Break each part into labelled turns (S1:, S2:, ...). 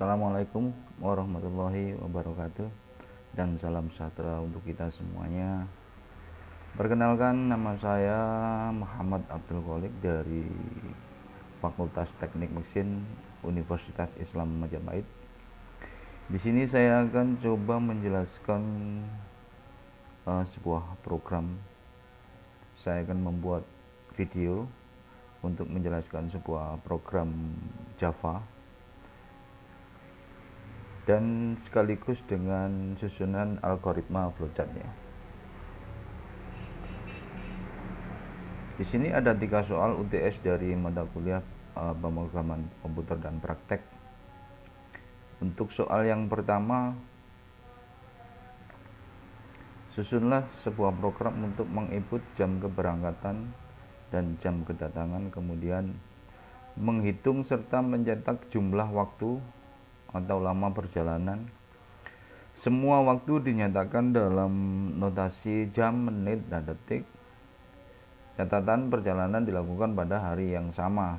S1: Assalamualaikum warahmatullahi wabarakatuh, dan salam sejahtera untuk kita semuanya. Perkenalkan, nama saya Muhammad Abdul Kholik dari Fakultas Teknik Mesin Universitas Islam Majapahit. Di sini saya akan coba menjelaskan sebuah program. Saya akan membuat video untuk menjelaskan sebuah program Java dan sekaligus dengan susunan algoritma flowchartnya. Di sini ada 3 soal UTS dari mata kuliah pemrograman komputer dan praktek. Untuk soal yang pertama, susunlah sebuah program untuk menginput jam keberangkatan dan jam kedatangan, kemudian menghitung serta mencetak jumlah waktu atau lama perjalanan. Semua waktu dinyatakan dalam notasi jam, menit, dan detik. Catatan perjalanan dilakukan pada hari yang sama.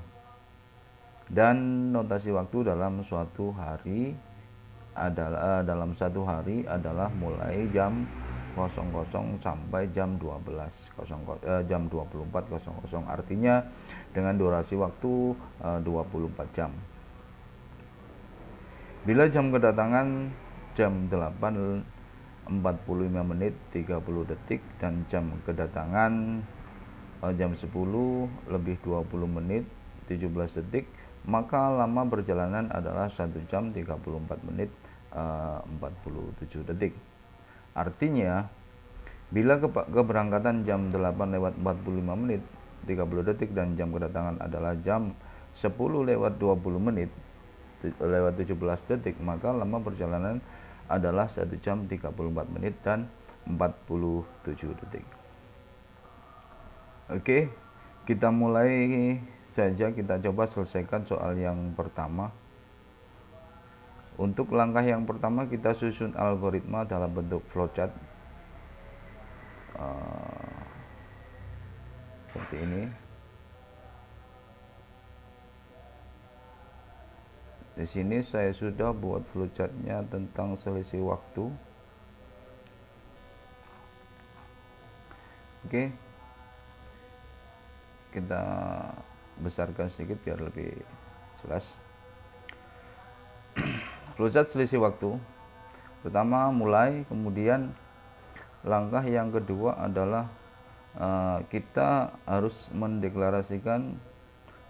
S1: Dan notasi waktu dalam suatu hari adalah mulai jam 00 sampai jam 24.00. Artinya dengan durasi waktu 24 jam. Bila jam kedatangan jam 8.45 menit 30 detik dan jam kedatangan jam 10.20 menit 17 detik, maka lama perjalanan adalah 1 jam 34 menit 47 detik. Artinya, bila keberangkatan jam 8.45 menit 30 detik dan jam kedatangan adalah jam 10.20 menit lewat 17 detik, maka lama perjalanan adalah 1 jam 34 menit dan 47 detik. Oke, kita mulai saja. Kita coba selesaikan soal yang pertama. Untuk langkah yang pertama, kita susun algoritma dalam bentuk flowchart seperti ini. Di sini saya sudah buat flowchartnya tentang selisih waktu. Oke, kita besarkan sedikit biar lebih jelas. Flowchart selisih waktu. Pertama mulai, kemudian langkah yang kedua adalah kita harus mendeklarasikan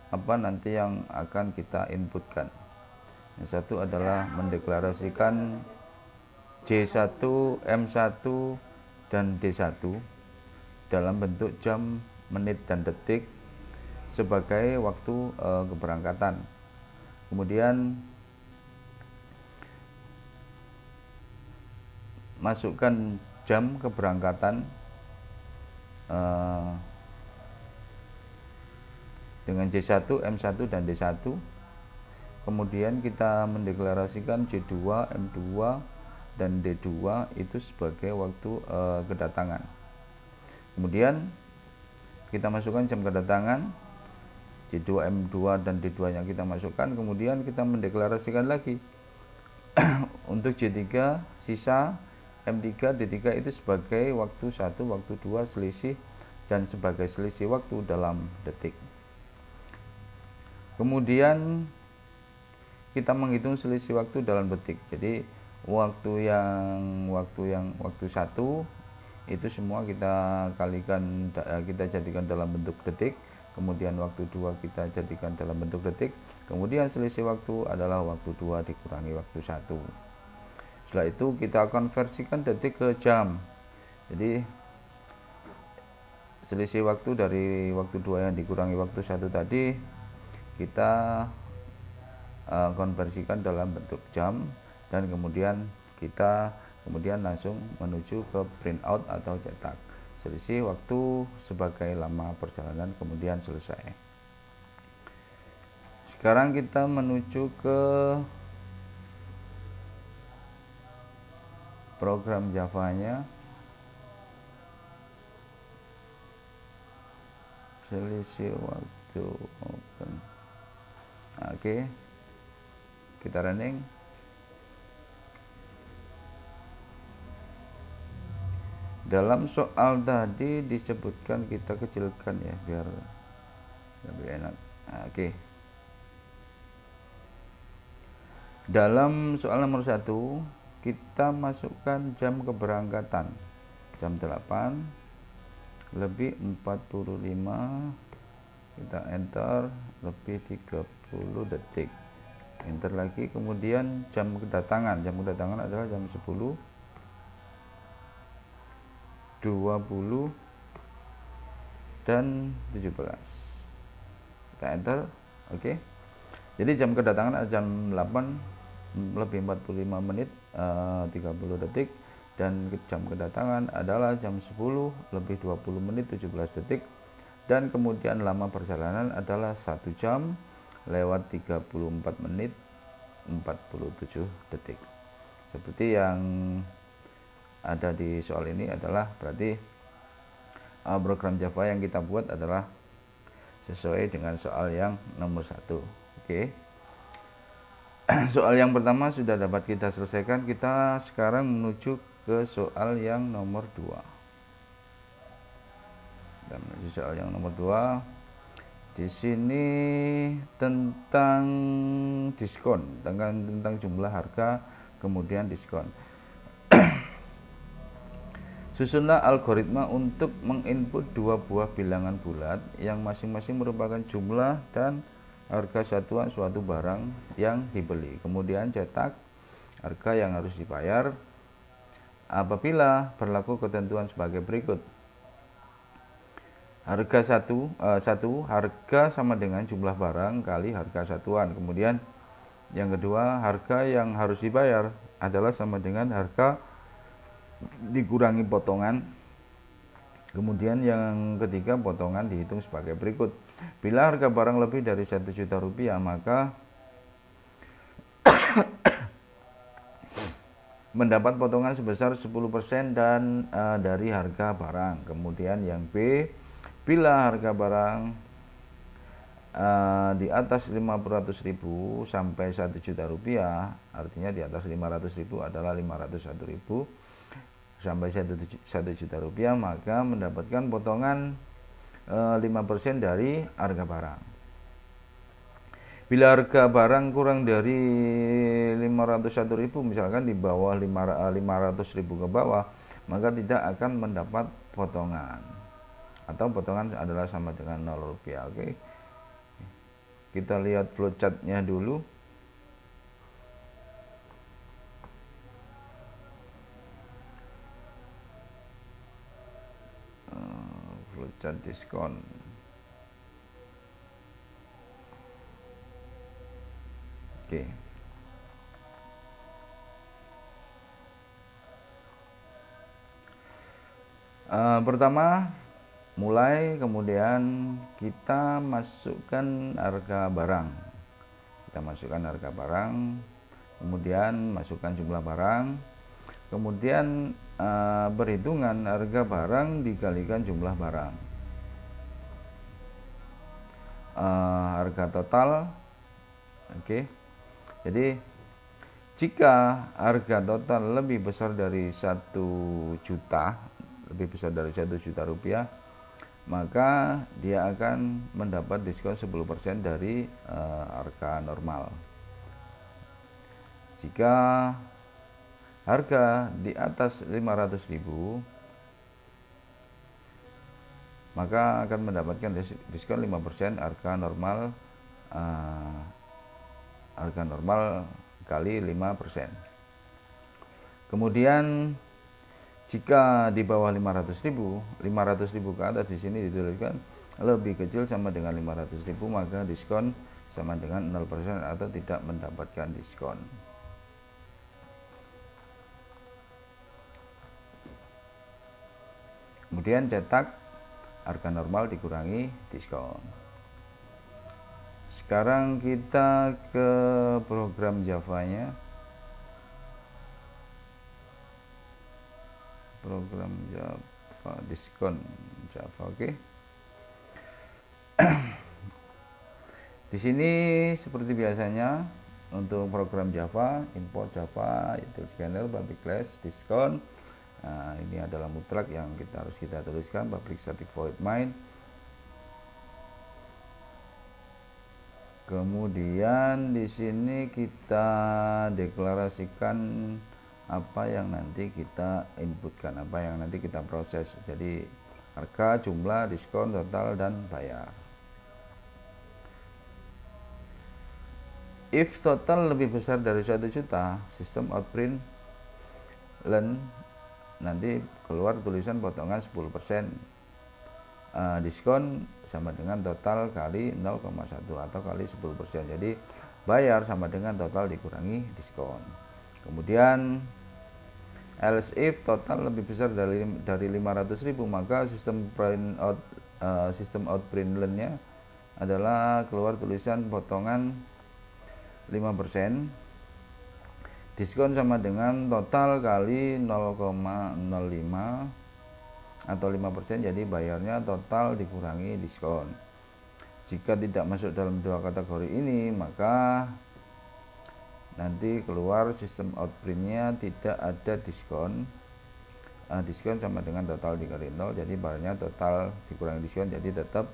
S1: apa nanti yang akan kita inputkan. Yang satu adalah mendeklarasikan J1, M1, dan D1 dalam bentuk jam, menit, dan detik sebagai waktu keberangkatan. Kemudian masukkan jam keberangkatan dengan J1, M1, dan D1. Kemudian kita mendeklarasikan J2, M2, dan D2 itu sebagai waktu kedatangan. Kemudian kita masukkan jam kedatangan J2, M2, dan D2 yang kita masukkan. Kemudian kita mendeklarasikan lagi untuk J3 sisa, M3, D3 itu sebagai waktu 1, waktu 2 selisih, dan sebagai selisih waktu dalam detik. Kemudian kita menghitung selisih waktu dalam detik. Jadi waktu 1 itu semua kita kalikan, kita jadikan dalam bentuk detik. Kemudian waktu 2 kita jadikan dalam bentuk detik. Kemudian selisih waktu adalah waktu 2 dikurangi waktu 1. Setelah itu kita konversikan detik ke jam. Jadi selisih waktu dari waktu 2 yang dikurangi waktu 1 tadi kita konversikan dalam bentuk jam, dan kemudian kita langsung menuju ke printout atau cetak selisih waktu sebagai lama perjalanan, kemudian selesai. Sekarang kita menuju ke program Java-nya. Selisih waktu open. Oke, kita running. Dalam soal tadi disebutkan, kita kecilkan ya biar lebih enak. Nah, oke. Dalam soal nomor 1 kita masukkan jam keberangkatan jam 8 lebih 45, kita enter, lebih 30 detik, enter lagi. Kemudian jam kedatangan adalah jam 10 20 dan 17, kita enter. Oke. Jadi jam kedatangan adalah jam 8 lebih 45 menit 30 detik, dan jam kedatangan adalah jam 10 lebih 20 menit 17 detik, dan kemudian lama perjalanan adalah 1 jam lewat 34 menit 47 detik. Seperti yang ada di soal ini adalah berarti program Java yang kita buat adalah sesuai dengan soal yang nomor 1. Oke. Soal yang pertama sudah dapat kita selesaikan. Kita sekarang menuju ke soal yang nomor 2. Dan menuju soal yang nomor 2. Di sini tentang diskon, tentang jumlah harga kemudian diskon. Susunlah algoritma untuk menginput dua buah bilangan bulat yang masing-masing merupakan jumlah dan harga satuan suatu barang yang dibeli. Kemudian cetak harga yang harus dibayar apabila berlaku ketentuan sebagai berikut. Harga satu harga sama dengan jumlah barang kali harga satuan. Kemudian yang kedua, harga yang harus dibayar adalah sama dengan harga dikurangi potongan. Kemudian yang ketiga, potongan dihitung sebagai berikut. Bila harga barang lebih dari 1 juta rupiah, maka mendapat potongan sebesar 10% dan dari harga barang. Kemudian yang B, bila harga barang di atas 500.000 sampai 1 juta rupiah, artinya di atas 500.000 adalah 501.000 sampai 1 juta rupiah, maka mendapatkan potongan 5% dari harga barang. Bila harga barang kurang dari 501.000, misalkan di bawah 500.000 ke bawah, maka tidak akan mendapat potongan, atau potongan adalah sama dengan 0 rupiah. Oke. Kita lihat flowchart-nya dulu. Flowchart diskon. Oke. Pertama mulai, kemudian kita masukkan harga barang. Kemudian masukkan jumlah barang. Kemudian perhitungan harga barang dikalikan jumlah barang. Harga total. Oke. Jadi jika harga total lebih besar dari 1 juta, rupiah, maka dia akan mendapat diskon 10% dari harga normal. Jika harga di atas 500.000, maka akan mendapatkan diskon 5% harga normal kali 5%. Kemudian jika di bawah 500.000 ke atas, di sini dituliskan lebih kecil sama dengan 500.000, maka diskon sama dengan 0% atau tidak mendapatkan diskon. Kemudian cetak harga normal dikurangi diskon. Sekarang kita ke program Java-nya. Program Java diskon Java. Oke. Di sini seperti biasanya untuk program Java, import Java, itu scanner, public class, diskon. Nah, ini adalah mutlak yang harus kita tuliskan, public static void main. Kemudian di sini kita deklarasikan apa yang nanti kita inputkan, apa yang nanti kita proses. Jadi harga, jumlah, diskon, total, dan bayar. If total lebih besar dari 1 juta, sistem outprint len nanti keluar tulisan potongan 10%. Diskon sama dengan total kali 0,1 atau kali 10%. Jadi bayar sama dengan total dikurangi diskon. Kemudian else if total lebih besar dari 500.000, maka sistem outprint len-nya adalah keluar tulisan potongan 5%. Diskon sama dengan total kali 0,05 atau 5%, jadi bayarnya total dikurangi diskon. Jika tidak masuk dalam dua kategori ini, maka nanti keluar sistem outprintnya tidak ada diskon. Diskon sama dengan total dikali 0, jadi bayarnya total dikurangi diskon, jadi tetap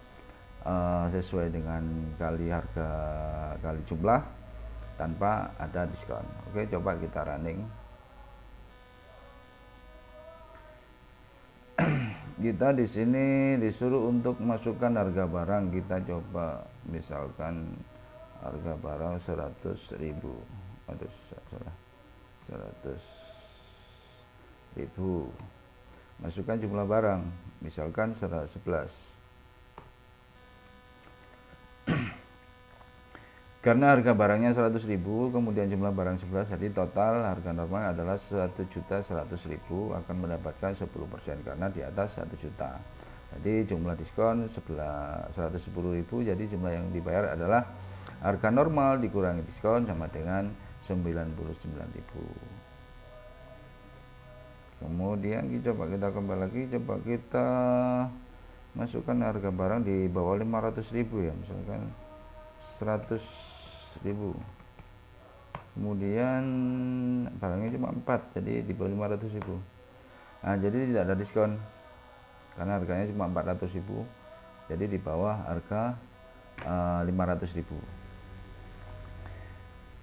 S1: sesuai dengan kali harga kali jumlah tanpa ada diskon. Oke, coba kita running. Kita di sini disuruh untuk masukkan harga barang. Kita coba misalkan harga barang 100.000. Aduh, salah. 100.000. Masukkan jumlah barang, misalkan 11. Karena harga barangnya 100.000, kemudian jumlah barang 11, jadi total harga normal adalah 1.100.000, akan mendapatkan 10% karena di atas 1 juta. Jadi jumlah diskon 110.000, jadi jumlah yang dibayar adalah harga normal dikurangi diskon sama dengan 99.000. Kemudian coba kita kembali lagi, coba kita masukkan harga barang di bawah 500.000 ya, misalkan 100.000. Kemudian barangnya cuma 4, jadi di bawah 500.000. Nah, jadi tidak ada diskon karena harganya cuma 400.000, jadi di bawah harga 500.000.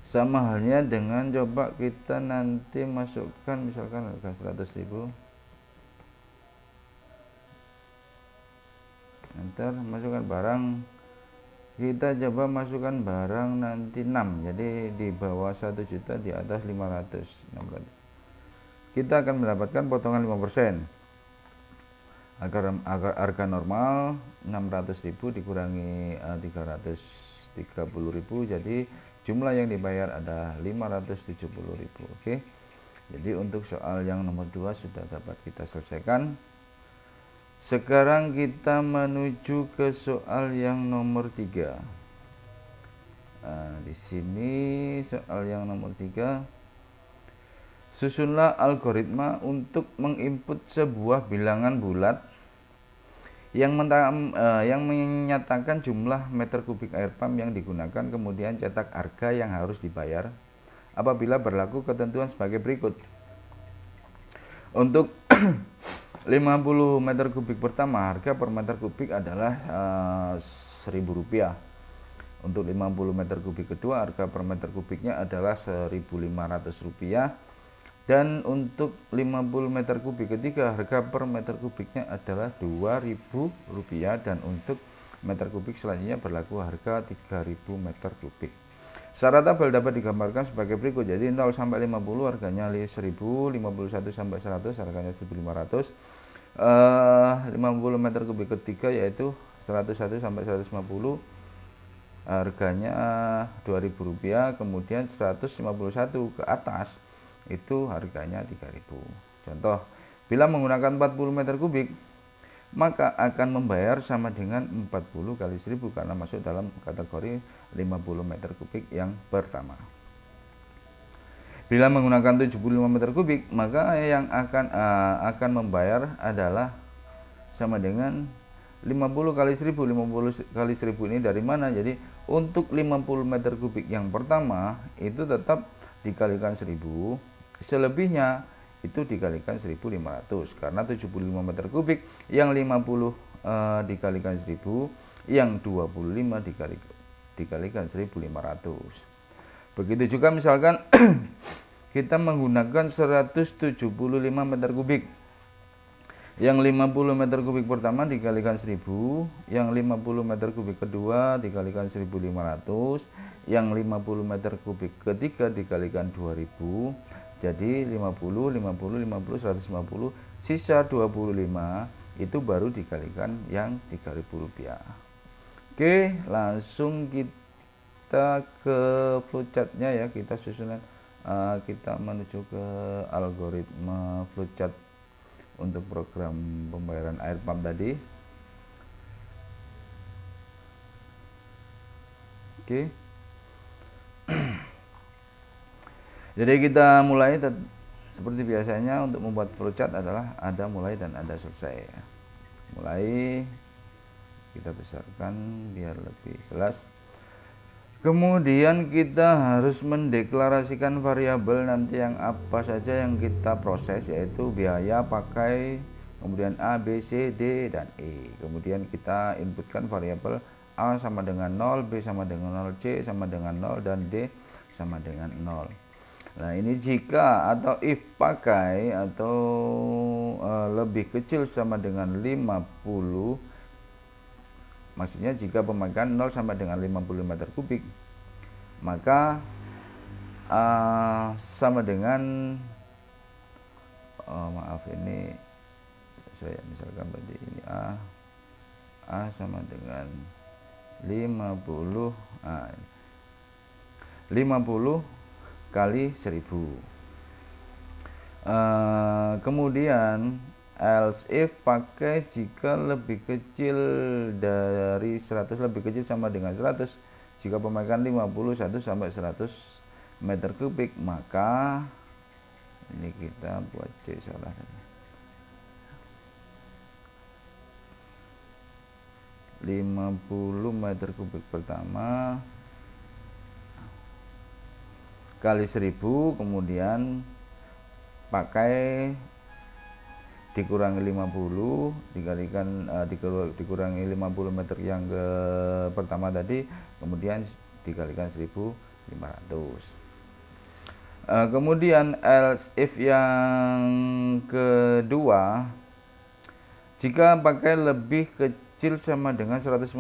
S1: Sama halnya dengan coba kita nanti masukkan misalkan harga 100.000. Enter, masukkan barang. Kita coba masukkan barang nanti 6, jadi di bawah 1 juta, di atas 500. Kita akan mendapatkan potongan 5%. Agar harga normal 600.000 dikurangi 330.000, jadi jumlah yang dibayar ada 570.000. Oke. Jadi untuk soal yang nomor 2 sudah dapat kita selesaikan. Sekarang kita menuju ke soal yang nomor 3. Nah, di sini soal yang nomor 3. Susunlah algoritma untuk menginput sebuah bilangan bulat yang menyatakan jumlah meter kubik air pump yang digunakan, kemudian cetak harga yang harus dibayar apabila berlaku ketentuan sebagai berikut. Untuk 50 meter kubik pertama, harga per meter kubik adalah Rp1.000. Untuk 50 meter kubik kedua, harga per meter kubiknya adalah Rp1.500. Dan untuk 50 meter kubik ketiga, harga per meter kubiknya adalah Rp2.000. Dan untuk meter kubik selanjutnya berlaku harga 3.000 meter kubik. Secara tabel dapat digambarkan sebagai berikut. Jadi 0 sampai 50 harganya 1.000, 51 sampai 100 harganya 1.500. 50 meter kubik ketiga yaitu 101 sampai 150 harganya Rp2.000. Kemudian 151 ke atas itu harganya 3.000. Contoh, bila menggunakan 40 meter kubik, maka akan membayar sama dengan 40 kali 1.000 karena masuk dalam kategori 50 meter kubik yang pertama. Bila menggunakan 75 meter kubik, maka yang akan membayar adalah sama dengan 50 kali 1.000. 50 kali 1.000 ini dari mana? Jadi untuk 50 meter kubik yang pertama itu tetap dikalikan 1.000. Selebihnya itu dikalikan 1500 karena 75 meter kubik, yang 50 dikalikan 1000, yang 25 dikalikan 1500. Begitu juga misalkan kita menggunakan 175 meter kubik, yang 50 meter kubik pertama dikalikan 1000, yang 50 meter kubik kedua dikalikan 1500, yang 50 meter kubik ketiga dikalikan 2000. Jadi 50, 50, 50, 150, sisa 25 itu baru dikalikan yang Rp3.000. Oke, langsung kita ke flowchartnya ya, kita susunan, kita menuju ke algoritma flowchart untuk program pembayaran air pump tadi. Oke. Jadi kita mulai seperti biasanya. Untuk membuat flowchart adalah ada mulai dan ada selesai. Mulai kita besarkan biar lebih jelas. Kemudian kita harus mendeklarasikan variabel nanti yang apa saja yang kita proses, yaitu biaya, pakai, kemudian A, B, C, D, dan E. Kemudian kita inputkan variabel A sama dengan 0, B sama dengan 0, C sama dengan 0, dan D sama dengan 0. Nah, ini jika atau if pakai atau lebih kecil sama dengan 50, maksudnya jika pemakaian 0 sama dengan 50 meter kubik, maka sama dengan maaf, ini saya misalkan berarti ini A sama dengan 50, 50 kali 1000. Kemudian else if pakai jika lebih kecil dari 100, lebih kecil sama dengan 100, jika pemakaian 51 sampai 100 meter kubik, maka ini kita buat C salah, 50 meter kubik pertama kali 1000, kemudian pakai dikurangi 50 dikalikan dikurangi 50 meter yang ke pertama tadi, kemudian dikalikan 1500. Kemudian else if yang kedua, jika pakai lebih kecil sama dengan 150,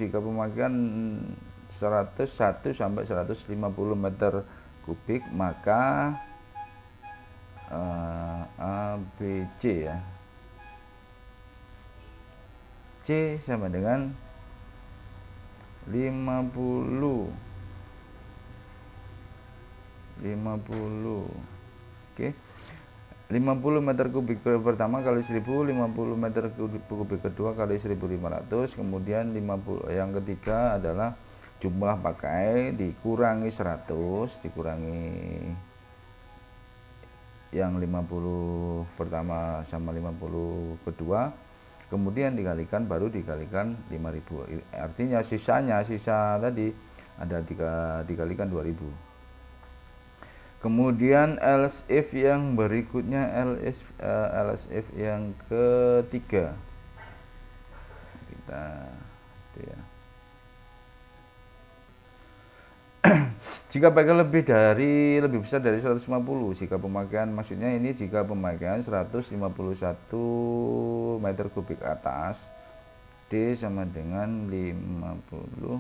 S1: jika pemakaian 101 sampai 150 meter kubik, maka A, B, C ya. C sama dengan 50. Oke. 50 meter kubik pertama kali 1000, 50 meter kubik kedua kali 1500, kemudian 50 yang ketiga adalah jumlah pakai dikurangi 100, dikurangi yang 50 pertama sama 50 kedua, kemudian dikalikan, baru dikalikan 5000. Artinya sisa tadi ada dikalikan 2000. Kemudian else if yang berikutnya, else if yang ketiga, kita itu ya. Jika pakai lebih besar dari 150, jika pemakaian, maksudnya ini jika pemakaian 151 meter kubik atas, D sama dengan 50,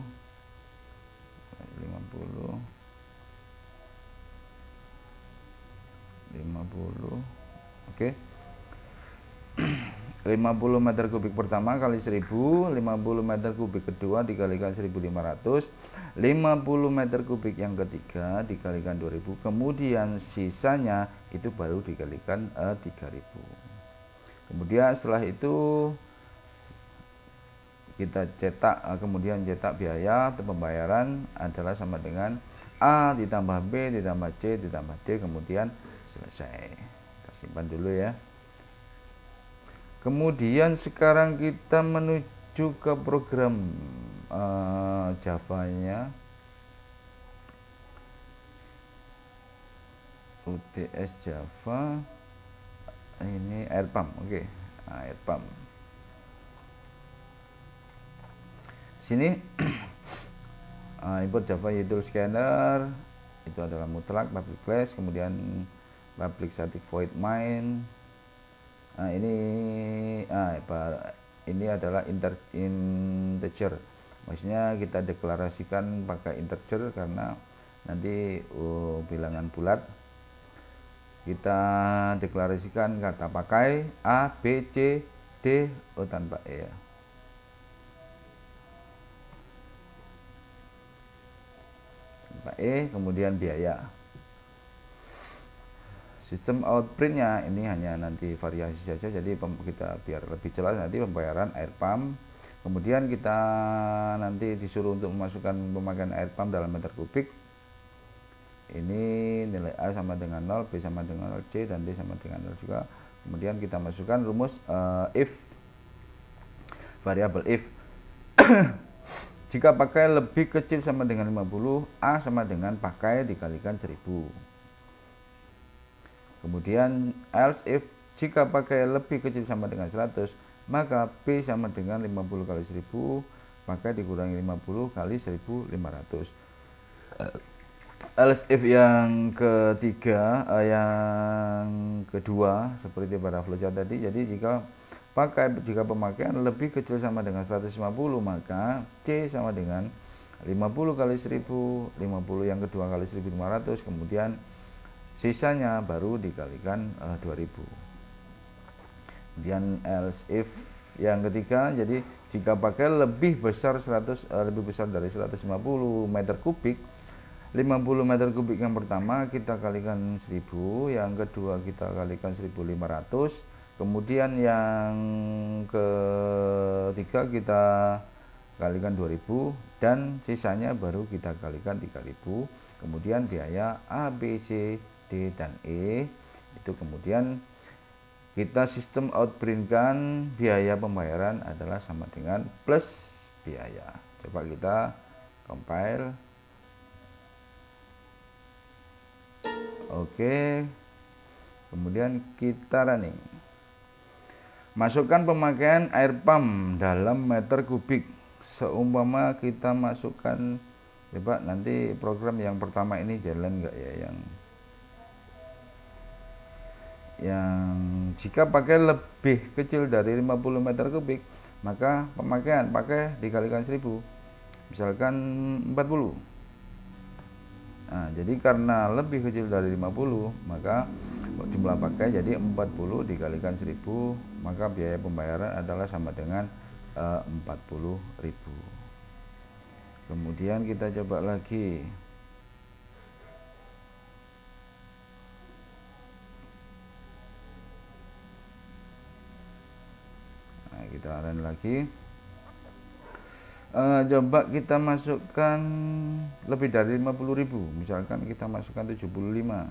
S1: oke. 50 meter kubik pertama kali 1000, 50 meter kubik kedua dikalikan 1500, 50 meter kubik yang ketiga dikalikan 2000, kemudian sisanya itu baru dikalikan 3000. Kemudian setelah itu kita cetak, kemudian cetak biaya atau pembayaran adalah sama dengan A ditambah B ditambah C ditambah D, kemudian selesai. Kita simpan dulu ya. Kemudian sekarang kita menuju ke program Java-nya, UTS Java. ini air pump. Oke. Nah, air pump sini. Input Java util scanner itu adalah mutlak public class, kemudian public static void main. Nah, ini adalah integer, maksudnya kita deklarasikan pakai integer karena nanti bilangan bulat. Kita deklarasikan kata pakai A, B, C, D, tanpa E ya. Tanpa E, kemudian biaya. Sistem outprintnya ini hanya nanti variasi saja, jadi kita biar lebih jelas nanti pembayaran air pump. Kemudian kita nanti disuruh untuk memasukkan pemakaian air pump dalam meter kubik. Ini nilai A sama dengan 0, B sama dengan 0, C dan D sama dengan 0 juga. Kemudian kita masukkan rumus if, variabel if. Jika pakai lebih kecil sama dengan 50, A sama dengan pakai dikalikan 1000. Kemudian else if, jika pakai lebih kecil sama dengan 100, maka B sama dengan 50 kali 1000, pakai dikurangi 50 kali 1500. Else if yang ketiga, yang kedua seperti pada flowchart tadi. Jadi jika pemakaian lebih kecil sama dengan 150, maka C sama dengan 50 kali 1000, 50 yang kedua kali 1500, kemudian sisanya baru dikalikan 2000. Kemudian else if yang ketiga, jadi jika pakai lebih besar dari 150 meter kubik, 50 meter kubik yang pertama kita kalikan 1000, yang kedua kita kalikan 1500, kemudian yang ketiga kita kalikan 2000, dan sisanya baru kita kalikan 3000. Kemudian biaya A, B, C, D, dan E itu kemudian kita sistem outprintkan biaya pembayaran adalah sama dengan plus biaya. Coba kita compile. Oke, kemudian kita running. Masukkan pemakaian air pump dalam meter kubik. Seumpama kita masukkan, coba nanti program yang pertama ini jalan enggak ya, yang jika pakai lebih kecil dari 50 meter kubik, maka pemakaian pakai dikalikan 1000, misalkan 40. Nah, jadi karena lebih kecil dari 50, maka jumlah pakai jadi 40 dikalikan 1000, maka biaya pembayaran adalah sama dengan 40.000. Kemudian kita coba lagi. Nah, kita run lagi. Coba kita masukkan lebih dari 50.000, misalkan kita masukkan 75.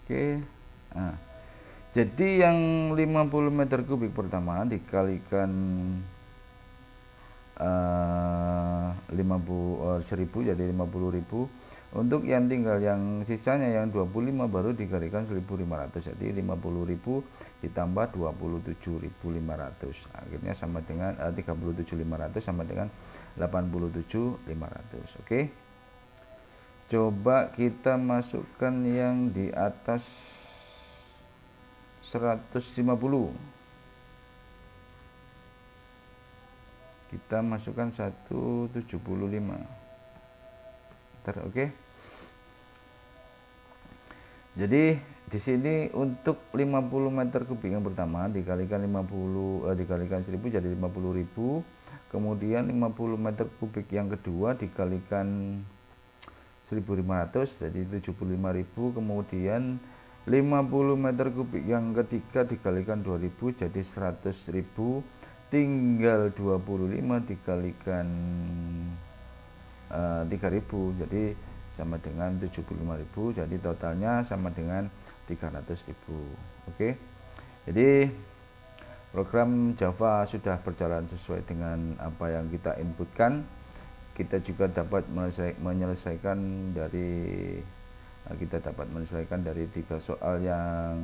S1: Oke. Nah, jadi yang 50 meter kubik pertama dikalikan 1000 jadi 50.000. Untuk yang tinggal yang sisanya yang 25 baru dikalikan 1500, jadi 50.000 ditambah 27.500, akhirnya sama dengan 37.500 sama dengan 87.500. Oke, coba kita masukkan yang di atas 150. Kita masukkan 175. Oke. Jadi di sini untuk 50 meter kubik yang pertama dikalikan 1000 jadi 50.000. Kemudian 50 meter kubik yang kedua dikalikan 1500 jadi 75.000. Kemudian 50 meter kubik yang ketiga dikalikan 2000 jadi 100.000. Tinggal 25 dikalikan 3000 jadi sama dengan 75.000, jadi totalnya sama dengan 300.000. Oke, jadi program Java sudah berjalan sesuai dengan apa yang kita inputkan. Kita juga dapat menyelesaikan dari kita dapat menyelesaikan dari 3 soal yang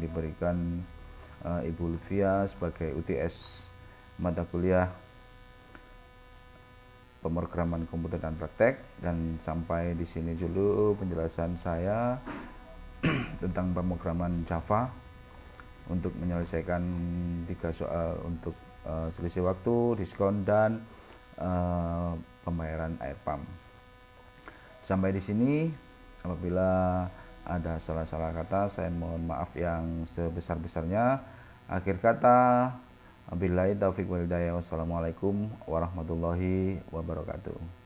S1: diberikan Ibu Lutfia sebagai UTS mata kuliah pemrograman komputer dan praktek. Dan sampai di sini dulu penjelasan saya tentang pemrograman Java untuk menyelesaikan 3 soal untuk selisih waktu, diskon, dan pembayaran air pump. Sampai di sini, apabila ada salah-salah kata, saya mohon maaf yang sebesar-besarnya. Akhir kata, wabillahi taufiq wal hidayah. Wassalamualaikum warahmatullahi wabarakatuh.